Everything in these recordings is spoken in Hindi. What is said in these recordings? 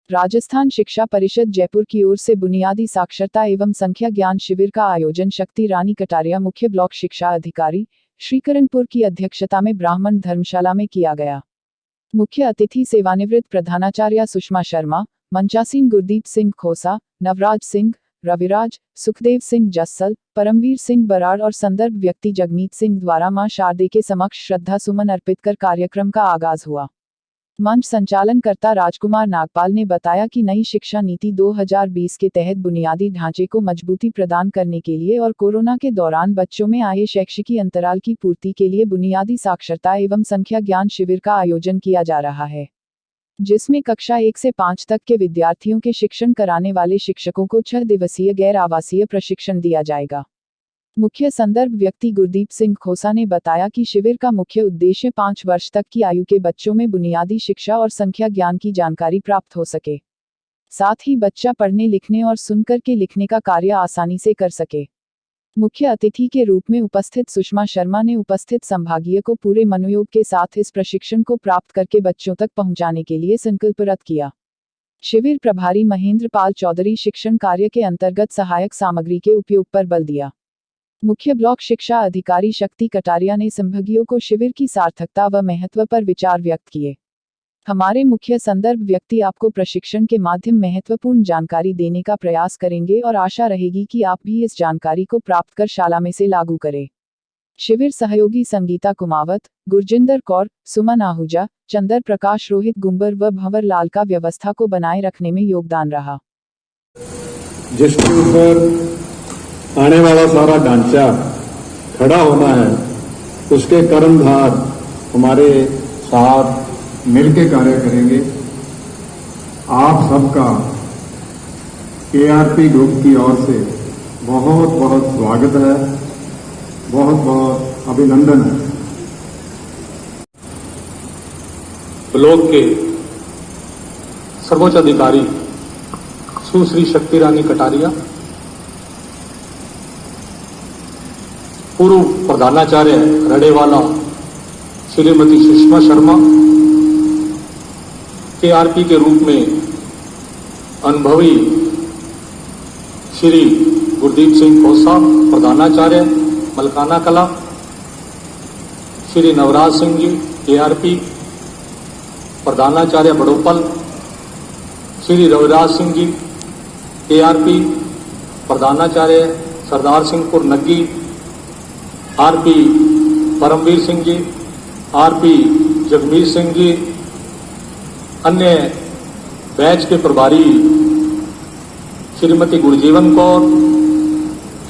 राजस्थान शिक्षा परिषद जयपुर की ओर से बुनियादी साक्षरता एवं संख्या ज्ञान शिविर का आयोजन शक्ति रानी कटारिया मुख्य ब्लॉक शिक्षा अधिकारी श्रीकरणपुर की अध्यक्षता में ब्राह्मण धर्मशाला में किया गया। मुख्य अतिथि सेवानिवृत्त प्रधानाचार्य सुषमा शर्मा, मंचासीन गुरदीप सिंह खोसा, नवराज सिंह, रविराज, सुखदेव सिंह जस्सल, परमवीर सिंह बराड़ और संदर्भ व्यक्ति जगमीत सिंह द्वारा मां शारदे के समक्ष श्रद्धा सुमन अर्पित कर कार्यक्रम का आगाज हुआ। मंच संचालनकर्ता राजकुमार नागपाल ने बताया कि नई शिक्षा नीति 2020 के तहत बुनियादी ढांचे को मजबूती प्रदान करने के लिए और कोरोना के दौरान बच्चों में आए शैक्षिकी अंतराल की पूर्ति के लिए बुनियादी साक्षरता एवं संख्या ज्ञान शिविर का आयोजन किया जा रहा है, जिसमें कक्षा 1 से 5 तक के विद्यार्थियों के शिक्षण कराने वाले शिक्षकों को 6 दिवसीय गैर आवासीय प्रशिक्षण दिया जाएगा। मुख्य संदर्भ व्यक्ति गुरदीप सिंह खोसा ने बताया कि शिविर का मुख्य उद्देश्य 5 वर्ष तक की आयु के बच्चों में बुनियादी शिक्षा और संख्या ज्ञान की जानकारी प्राप्त हो सके, साथ ही बच्चा पढ़ने लिखने और सुनकर के लिखने का कार्य आसानी से कर सके। मुख्य अतिथि के रूप में उपस्थित सुषमा शर्मा ने उपस्थित संभागीय को पूरे मनोयोग के साथ इस प्रशिक्षण को प्राप्त करके बच्चों तक पहुंचाने के लिए संकल्परत किया। शिविर प्रभारी महेंद्र पाल चौधरी शिक्षण कार्य के अंतर्गत सहायक सामग्री के उपयोग पर बल दिया। मुख्य ब्लॉक शिक्षा अधिकारी शक्ति कटारिया ने संभागीयों को शिविर की सार्थकता व महत्व पर विचार व्यक्त किए। हमारे मुख्य संदर्भ व्यक्ति आपको प्रशिक्षण के माध्यम महत्वपूर्ण जानकारी देने का प्रयास करेंगे और आशा रहेगी कि आप भी इस जानकारी को प्राप्त कर शाला में से लागू करें। शिविर सहयोगी संगीता कुमावत, गुरजिंदर कौर, सुमन आहूजा, चंदर प्रकाश, रोहित गुंबर व भंवर लाल का व्यवस्था को बनाए रखने में योगदान रहा। जिसके ऊपर आने वाला सारा ढांचा खड़ा होना है, उसके कर्मधार हमारे साथ मिलकर कार्य करेंगे। आप सबका केआरपी ग्रुप की ओर से बहुत बहुत स्वागत है, बहुत बहुत अभिनंदन है। ब्लॉक के सर्वोच्च अधिकारी सुश्री शक्ति रानी कटारिया, पूर्व प्रधानाचार्य रडेवाला श्रीमती सुषमा शर्मा, केआरपी के रूप में अनुभवी श्री गुरदीप सिंह खोसा, प्रधानाचार्य मलकाना कला, श्री नवराज सिंह जी केआरपी प्रधानाचार्य बड़ोपल, श्री रविराज सिंह जी केआरपी प्रधानाचार्य सरदार सिंहपुर नग्गी, आरपी परमवीर सिंह जी, आरपी जगमीत सिंह जी, अन्य बैच के प्रभारी श्रीमती गुरजीवन कौर,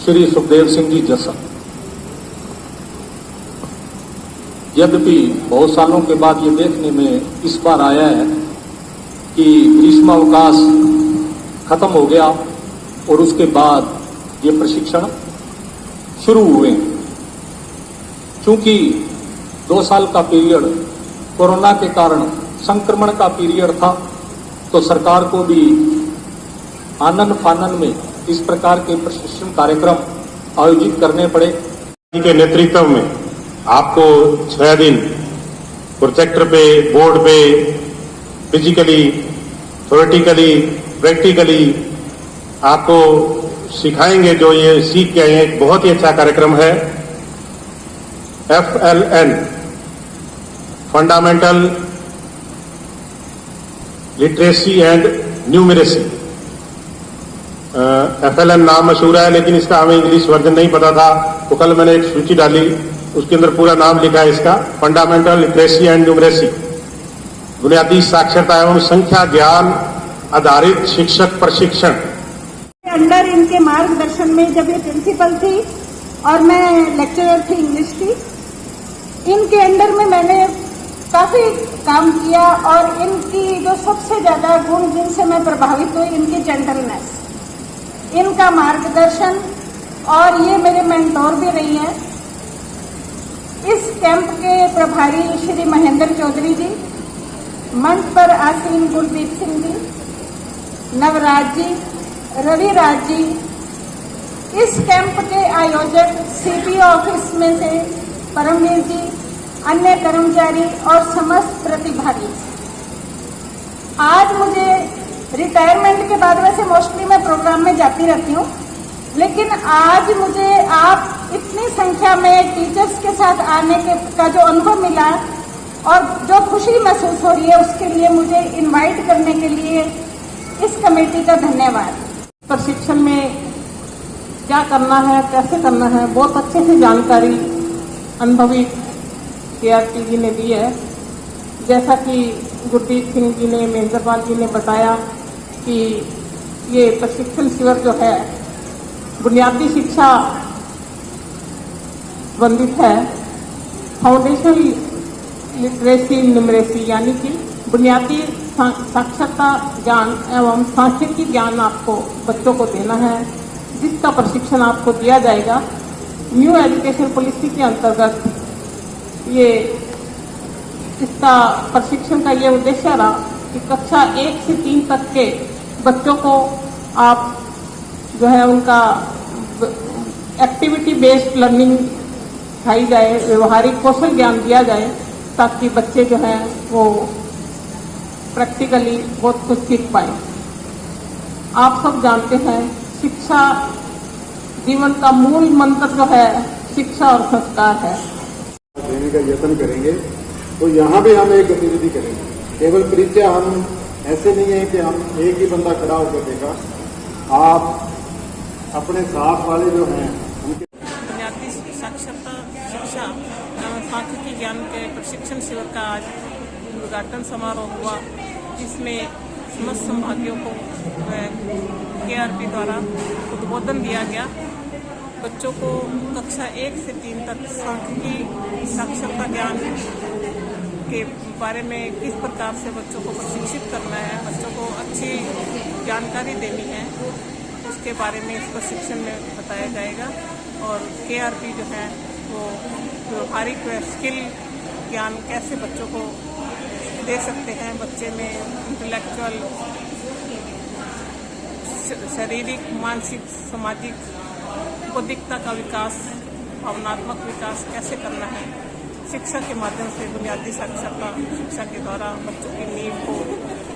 श्री सुखदेव सिंह जी जस्सल। यद्यपि बहुत सालों के बाद ये देखने में इस बार आया है कि ग्रीष्मावकाश खत्म हो गया और उसके बाद ये प्रशिक्षण शुरू हुए। क्योंकि 2 साल का पीरियड कोरोना के कारण संक्रमण का पीरियड था, तो सरकार को भी आनन फानन में इस प्रकार के प्रशिक्षण कार्यक्रम आयोजित करने पड़े। के नेतृत्व में आपको 6 दिन प्रोजेक्टर पे, बोर्ड पे, फिजिकली, थ्योरेटिकली, प्रैक्टिकली आपको सिखाएंगे। जो ये सीख के आए हैं, एक बहुत ही अच्छा कार्यक्रम है। FLN fundamental literacy and numeracy. FLN नाम मशहूर है, लेकिन इसका हमें इंग्लिश वर्जन नहीं पता था, तो कल मैंने एक सूची डाली, उसके अंदर पूरा नाम लिखा है इसका, फंडामेंटल लिटरेसी एंड न्यूमरेसी, बुनियादी साक्षरता एवं संख्या ज्ञान आधारित शिक्षक प्रशिक्षण। अंडर इनके मार्गदर्शन में जब ये प्रिंसिपल थी और मैं लेक्चरर थी इंग्लिश की, इनके अंडर में मैंने काफी काम किया और इनकी जो सबसे ज्यादा गुण जिनसे मैं प्रभावित हुई, इनकी जेंटलनेस, इनका मार्गदर्शन, और ये मेरे मेंटोर भी रही हैं। इस कैंप के प्रभारी श्री महेंद्र चौधरी जी, मंच पर आसीन गुरदीप सिंह जी, नवराज जी, रविराज जी, इस कैंप के आयोजक सीपीओ ऑफिस में से परमवीर जी, अन्य कर्मचारी और समस्त प्रतिभागी। आज मुझे के बाद वैसे मोस्टली मैं प्रोग्राम में जाती रहती हूँ, लेकिन आज मुझे आप इतनी संख्या में टीचर्स के साथ आने का जो अनुभव मिला और जो खुशी महसूस हो रही है, उसके लिए मुझे इनवाइट करने के लिए इस कमेटी का धन्यवाद। प्रशिक्षण में क्या करना है, कैसे करना है, बहुत अच्छे से जानकारी अनुभवी KRP जी ने दी है। जैसा कि गुरदीप सिंह जी ने, महेंद्रपाल जी ने बताया कि ये प्रशिक्षण शिविर जो है बुनियादी शिक्षा संबंधित है। फाउंडेशनल लिटरेसी न्यूमरेसी यानी कि बुनियादी साक्षरता ज्ञान एवं सांख्यिकी ज्ञान आपको बच्चों को देना है, जिसका प्रशिक्षण आपको दिया जाएगा। न्यू एजुकेशन पॉलिसी के अंतर्गत ये इसका प्रशिक्षण का ये उद्देश्य रहा कि कक्षा 1 से 3 तक के बच्चों को आप जो है उनका एक्टिविटी बेस्ड लर्निंग सिखाई जाए, व्यवहारिक कौशल ज्ञान दिया जाए, ताकि बच्चे जो हैं वो प्रैक्टिकली बहुत कुछ सीख पाए। आप सब जानते हैं शिक्षा जीवन का मूल मंत्र जो है शिक्षा और संस्कार है। देने का यत्न करेंगे, तो यहाँ भी हम एक गतिविधि करेंगे। केवल परिचय हम ऐसे नहीं है कि हम एक ही बंदा खड़ा होकर देगा, आप अपने साथ वाले जो हैं उनके बुनियादी साक्षरता शिक्षा एवं सांख्यिकी ज्ञान के प्रशिक्षण शिविर का आज उद्घाटन समारोह हुआ, जिसमें समस्त संभागियों को KRP द्वारा उद्बोधन दिया गया। बच्चों को कक्षा 1 से 3 तक सांख्यिकी साक्षरता ज्ञान के बारे में किस प्रकार से बच्चों को प्रशिक्षित करना है, बच्चों को अच्छी जानकारी देनी है, उसके बारे में इस प्रशिक्षण में बताया जाएगा। और KRP जो है वो व्यवहारिक स्किल ज्ञान कैसे बच्चों को दे सकते हैं, बच्चे में इंटेलेक्चुअल, शारीरिक, मानसिक, सामाजिक बौद्धिकता का विकास, भावनात्मक विकास कैसे करना है, शिक्षा के माध्यम से बुनियादी साक्षरता शिक्षा के द्वारा बच्चों की नींव को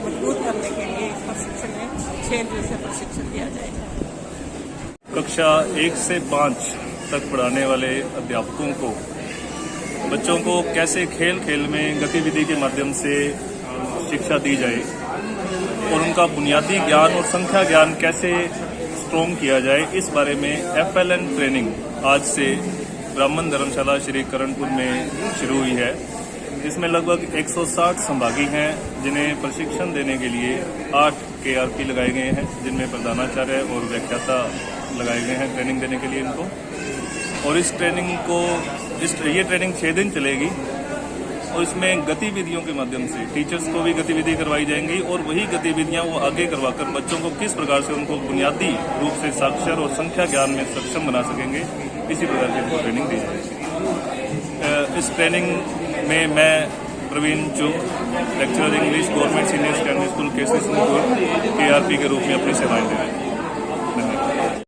मजबूत करने के लिए इस प्रशिक्षण में 6 दिवसीय प्रशिक्षण दिया जाएगा। कक्षा 1 से 5 तक पढ़ाने वाले अध्यापकों को बच्चों को कैसे खेल खेल में गतिविधि के माध्यम से शिक्षा दी जाए और उनका बुनियादी ज्ञान और संख्या ज्ञान कैसे स्ट्रॉन्ग किया जाए, इस बारे में FLN ट्रेनिंग आज से ब्राह्मण धर्मशाला श्री करणपुर में शुरू हुई है। इसमें लगभग 160 संभागी हैं, जिन्हें प्रशिक्षण देने के लिए 8 KRP लगाए गए हैं, जिनमें प्रधानाचार्य और व्याख्याता लगाए गए हैं ट्रेनिंग देने के लिए इनको। और इस ट्रेनिंग को ये ट्रेनिंग 6 दिन चलेगी और इसमें गतिविधियों के माध्यम से टीचर्स को भी गतिविधि करवाई जाएंगी और वही गतिविधियां वो आगे करवाकर बच्चों को किस प्रकार से उनको बुनियादी रूप से साक्षर और संख्या ज्ञान में सक्षम बना सकेंगे, इसी प्रकार की इनको ट्रेनिंग दी जाएगी। इस ट्रेनिंग में मैं प्रवीण चुग, lecturer English, government senior secondary school KC Singhpur KRP के रूप में अपनी सेवाएं दे रहे हैं।